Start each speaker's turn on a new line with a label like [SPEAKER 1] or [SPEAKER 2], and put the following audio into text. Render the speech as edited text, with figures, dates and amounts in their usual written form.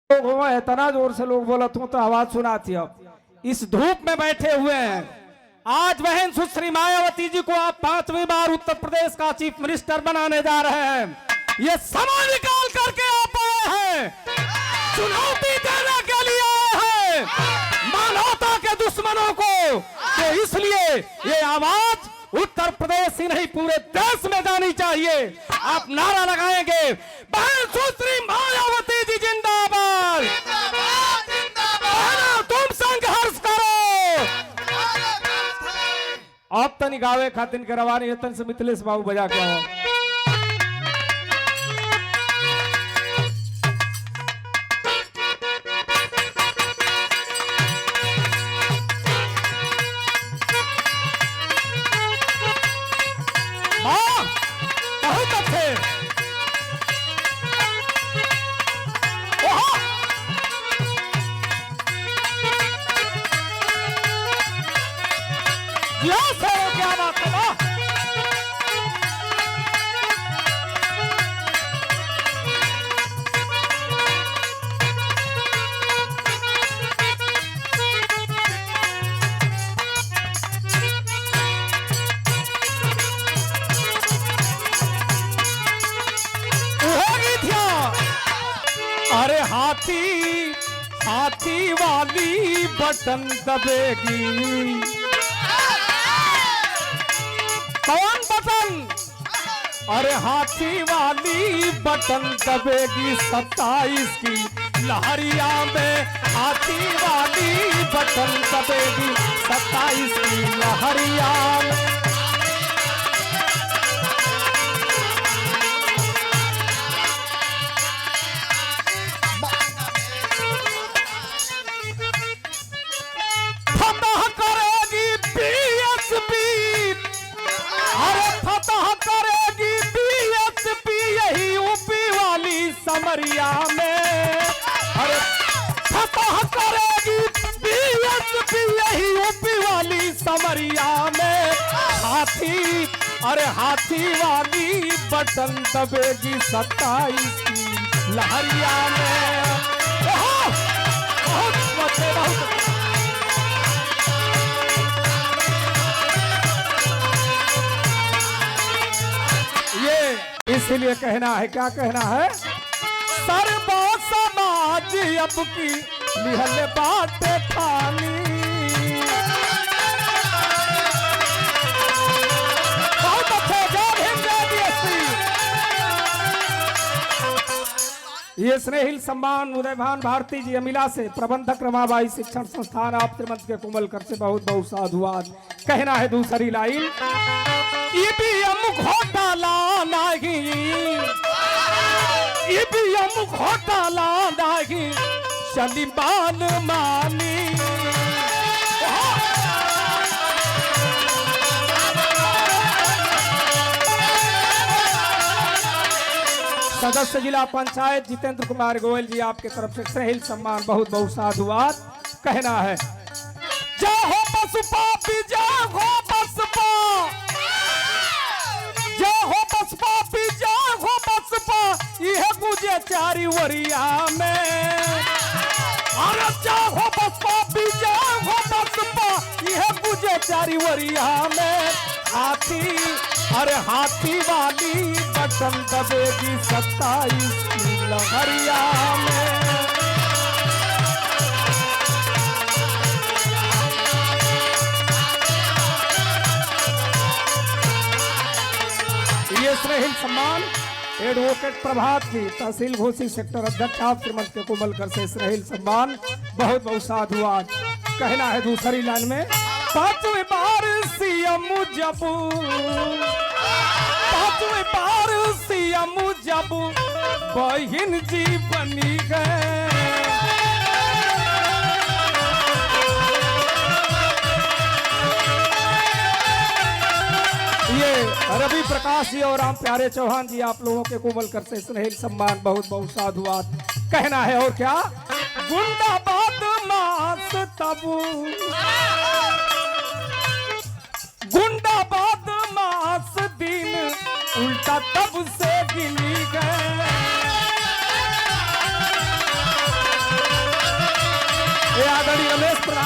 [SPEAKER 1] लोग हो इतना जोर से लोग बोलत हूँ तो आवाज सुनाती हो। इस धूप में बैठे हुए हैं। आज बहन सुश्री मायावती जी को आप 5वीं बार उत्तर प्रदेश का चीफ मिनिस्टर बनाने जा रहे हैं। ये समय निकाल करके आप आए हैं, चुनौती देने के लिए आए हैं मानवता के दुश्मनों को। तो इसलिए ये आवाज उत्तर प्रदेश ही नहीं पूरे देश में जानी चाहिए। आप नारा लगाएंगे, बहन सुश्री मायावती जी जिंदाबाद, तुम संघर्ष करो। आप तनी गावे खातिन के रवानी तन से मिथिलेश बाबू बजा के आओ। बहुत अच्छे क्या बात है। अरे हाथी हाथी वाली बटन दबेगी, कौन बटन? अरे हाथी वाली बटन दबेगी 27 की लहरिया में। हाथी वाली बटन दबेगी 27 की लहरिया में। फतह करेगी बीएसपी, अरे फतह करेगी बीएसपी यही यूपी वाली समरिया में। अरे फतह करेगी बीएसपी यही यूपी वाली समरिया में। हाथी अरे हाथी वाली बटन दबेगी 27 की लहरिया में। बहुत बहुत इसलिए कहना है, क्या कहना है? सर्व समाज अब की लिहल बाटे ठानी। बहुत अच्छे, जय हिंद जय बीएसपी। ये स्नेहिल सम्मान उदयभान भारती जी अमिला से, प्रबंधक रमाबाई शिक्षण संस्थान आप श्रीमंत के कोमल कर से बहुत बहुत साधुवाद। कहना है दूसरी लाइन, ईवीएम घोटाला नहीं, ईवीएम घोटाला नहीं चली मान मानी। सदस्य जिला पंचायत जितेंद्र कुमार गोयल जी आपके तरफ से स्नेहिल सम्मान बहुत बहुत साधुवाद। कहना है, जय हो बसपा जय हो बसपा, जय हो बसपा जय हो बसपा यह गुजे चारी वरिया में। अरे जय हो बसपा जय हो बसपा यह गुजे चारी वरिया में। हाथी अरे हाथी वाली बटन दबेगी 27 की लहरिया में। ये स्नेहिल सम्मान एडवोकेट प्रभात जी तहसील घोसी सेक्टर अध्यक्ष आप श्रीमंत के कोमल कर से स्नेहिल सम्मान बहुत बहुत साधुवाद। कहना है दूसरी लाइन में, 5वीं बार सीएम जब, 5वीं बार सीएम जब बहन जी बनी गए। ये रवि प्रकाश जी और राम प्यारे चौहान जी आप लोगों के कोमल कर से स्नेहिल सम्मान बहुत बहुत साधुवाद। कहना है और क्या, गुंडा बदमाश तब, गुंडा बदमाश दिन उल्टा तब से गिनी गए। ये आदरणीय रमेश प्रधान